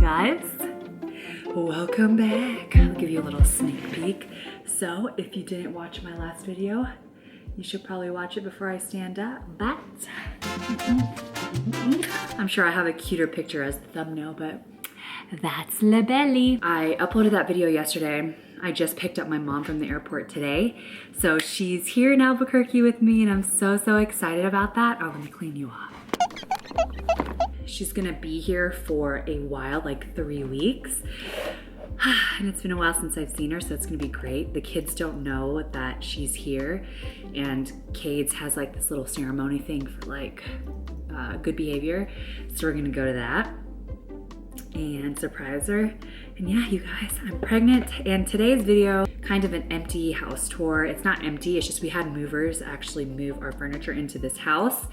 guys, welcome back. I'll give you a little sneak peek. So if you didn't watch my last video, you should probably watch it before I stand up, but I'm sure I have a cuter picture as the thumbnail, but that's la belly. I uploaded that video yesterday. I just picked up my mom from the airport today. So she's here in Albuquerque with me and I'm so excited about that. Oh, let me clean you off. She's gonna be here for a while, like 3 weeks. And it's been a while since I've seen her, so it's gonna be great. The kids don't know that she's here, and Cades has like this little ceremony thing for like good behavior. So we're gonna go to that and surprise her. And yeah, you guys, I'm pregnant. And today's video, kind of an empty house tour. It's not empty, it's just we had movers actually move our furniture into this house.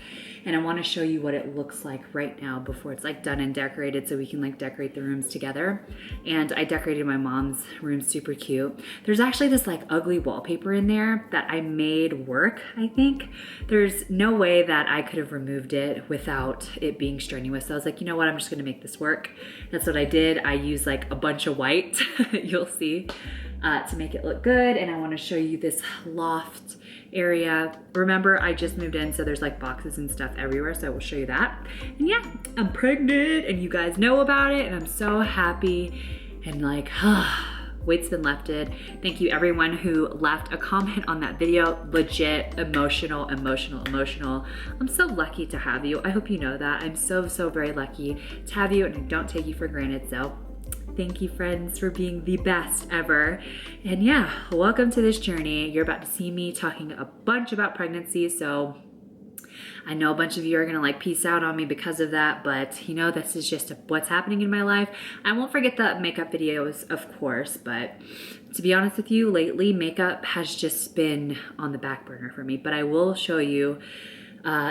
And I wanna show you what it looks like right now before it's like done and decorated so we can like decorate the rooms together. And I decorated my mom's room super cute. There's actually this like ugly wallpaper in there that I made work, I think. There's no way that I could have removed it without it being strenuous. So I was like, you know what, I'm just gonna make this work. That's what I did. I used like a bunch of white, you'll see, to make it look good. And I wanna show you this loft area. Remember, I just moved in, so there's like boxes and stuff everywhere, so I will show you that. And yeah, I'm pregnant and you guys know about it and I'm so happy and like, weight's been lifted. Thank you everyone who left a comment on that video. Legit emotional. I'm so lucky to have you. I hope you know that. I'm so very lucky to have you and I don't take you for granted, so thank you, friends, for being the best ever. And yeah, welcome to this journey. You're about to see me talking a bunch about pregnancy, so I know a bunch of you are gonna like peace out on me because of that, but you know, this is just what's happening in my life. I won't forget the makeup videos, of course, but to be honest with you, lately makeup has just been on the back burner for me, but I will show you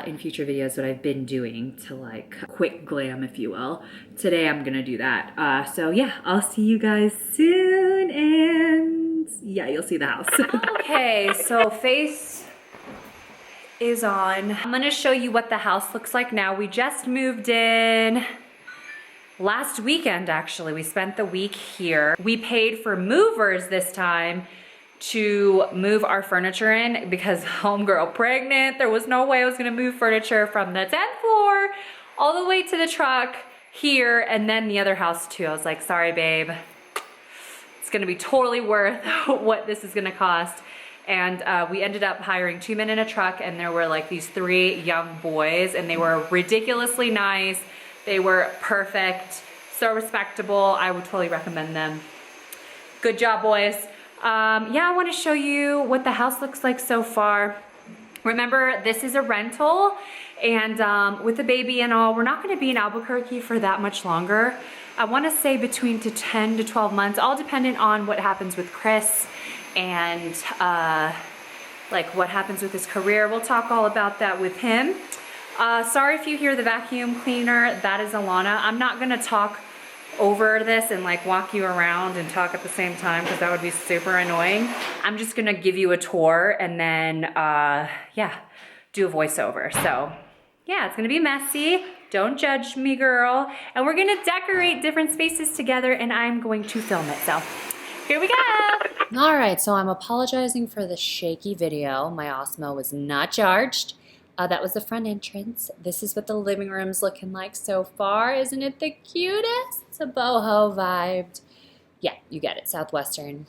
in future videos what I've been doing to like quick glam, if you will. Today I'm gonna do that. So yeah, I'll see you guys soon and yeah, you'll see the house. Okay, so face is on. I'm gonna show you what the house looks like now. We just moved in last weekend, actually. We spent the week here. We paid for movers this time to move our furniture in because homegirl pregnant. There was no way I was gonna move furniture from the 10th floor all the way to the truck here and then the other house too. I was like, sorry babe, it's gonna be totally worth what this is gonna cost. And we ended up hiring 2 men in a truck and there were like these 3 young boys and they were ridiculously nice. They were perfect, so respectable. I would totally recommend them. Good job, boys. Yeah, I want to show you what the house looks like so far. Remember, this is a rental and with the baby and all, we're not going to be in Albuquerque for that much longer. I want to say between 10 to 12 months, all dependent on what happens with Chris and like what happens with his career. We'll talk all about that with him. Sorry if you hear the vacuum cleaner, that is Alana. I'm not going to talk over this and like walk you around and talk at the same time because that would be super annoying. I'm just gonna give you a tour and then yeah, do a voiceover. So yeah, it's gonna be messy. Don't judge me, girl. And we're gonna decorate different spaces together and I'm going to film it. So here we go. All right, so I'm apologizing for the shaky video. My Osmo was not charged. That was the front entrance. This is what the living room's looking like so far. Isn't it the cutest? It's a boho vibed. Yeah, you get it, Southwestern.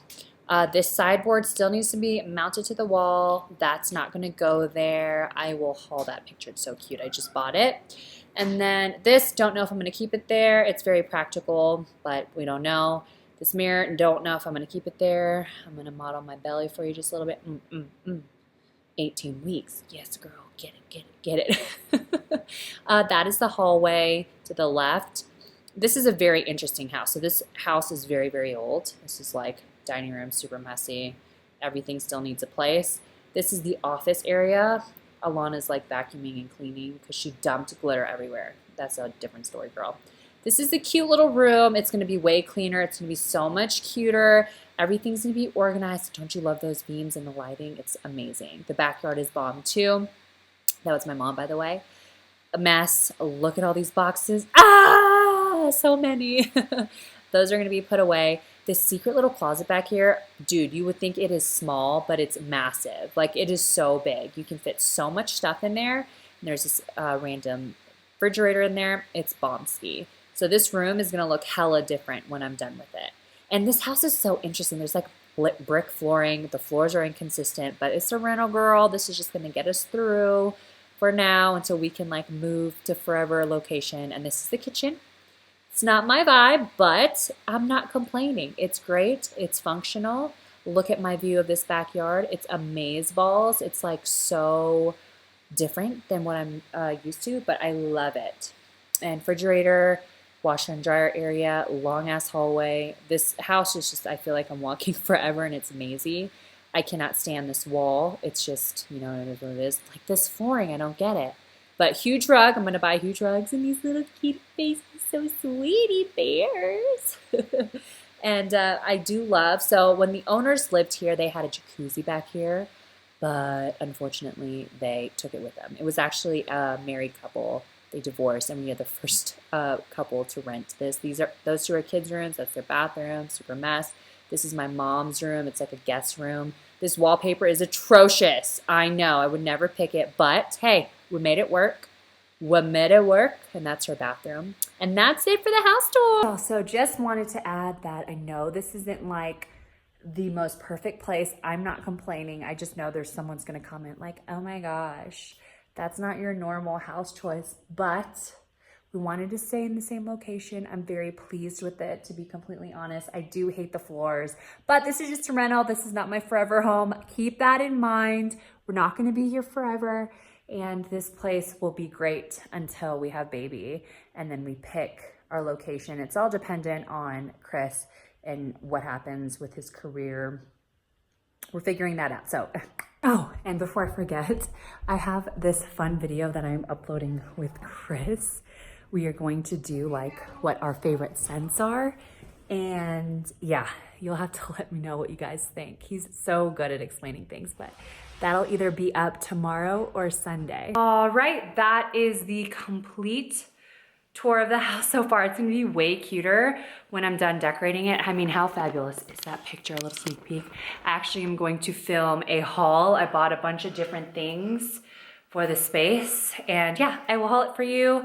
This sideboard still needs to be mounted to the wall. That's not gonna go there. I will haul that picture, it's so cute. I just bought it. And then this, don't know if I'm gonna keep it there. It's very practical, but we don't know. This mirror, don't know if I'm gonna keep it there. I'm gonna model my belly for you just a little bit. 18 weeks, yes girl. Get it. That is the hallway to the left. This is a very interesting house. So this house is very old. This is like dining room, super messy. Everything still needs a place. This is the office area. Alana's like vacuuming and cleaning because she dumped glitter everywhere. That's a different story, girl. This is the cute little room. It's gonna be way cleaner. It's gonna be so much cuter. Everything's gonna be organized. Don't you love those beams and the lighting? It's amazing. The backyard is bomb too. That was my mom, by the way. A mess. Look at all these boxes. Ah! so many. Those are gonna be put away. This secret little closet back here, dude, you would think it is small, but it's massive. Like, it is so big. You can fit so much stuff in there. And there's this random refrigerator in there. It's bombski. So this room is gonna look hella different when I'm done with it. And this house is so interesting. There's like brick flooring. The floors are inconsistent, but it's a rental, girl. This is just gonna get us through for now until we can like move to forever location. And this is the kitchen. It's not my vibe, but I'm not complaining. It's great. It's functional. Look at my view of this backyard. It's amazeballs. It's like so different than what I'm used to, but I love it. And refrigerator, washer and dryer area, long ass hallway. This house is just, I feel like I'm walking forever and it's mazy. I cannot stand this wall. It's just, you know, it is what it is. Like this flooring, I don't get it. But huge rug, I'm gonna buy huge rugs and these little cute faces, so sweetie bears. And I do love, so when the owners lived here, they had a jacuzzi back here, but unfortunately they took it with them. It was actually a married couple. They divorced and we had the first couple to rent this. Those two are kids' rooms, that's their bathroom, super mess. This is my mom's room, it's like a guest room. This wallpaper is atrocious. I know, I would never pick it, but hey, we made it work. We made it work, and that's her bathroom. And that's it for the house tour. Also, just wanted to add that I know this isn't like the most perfect place. I'm not complaining. I just know there's someone's gonna comment like, oh my gosh, that's not your normal house choice, but we wanted to stay in the same location. I'm very pleased with it, to be completely honest. I do hate the floors, but this is just a rental. This is not my forever home. Keep that in mind. We're not gonna be here forever. And this place will be great until we have baby and then we pick our location. It's all dependent on Chris and what happens with his career. We're figuring that out. So, oh, and before I forget, I have this fun video that I'm uploading with Chris. We are going to do like what our favorite scents are. And yeah, you'll have to let me know what you guys think. He's so good at explaining things, but that'll either be up tomorrow or Sunday. All right, that is the complete tour of the house so far. It's gonna be way cuter when I'm done decorating it. I mean, how fabulous is that picture? A little sneak peek. I actually am going to film a haul. I bought a bunch of different things for the space, and yeah, I will haul it for you.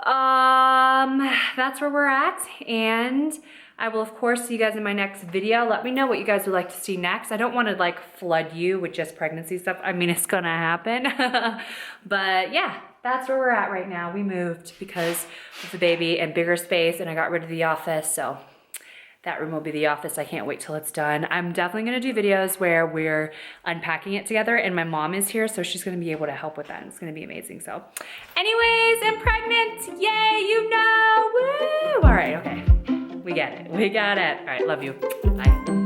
That's where we're at, and I will of course see you guys in my next video. Let me know what you guys would like to see next. I don't want to like flood you with just pregnancy stuff. I mean, it's gonna happen. But yeah, that's where we're at right now. We moved because of the baby and bigger space, and I got rid of the office, so that room will be the office. I can't wait till it's done. I'm definitely gonna do videos where we're unpacking it together, and my mom is here, so she's gonna be able to help with that, and it's gonna be amazing. So anyways, I'm pregnant, yay, you know, woo! All right, okay. We get it. We got it. All right, love you. Bye.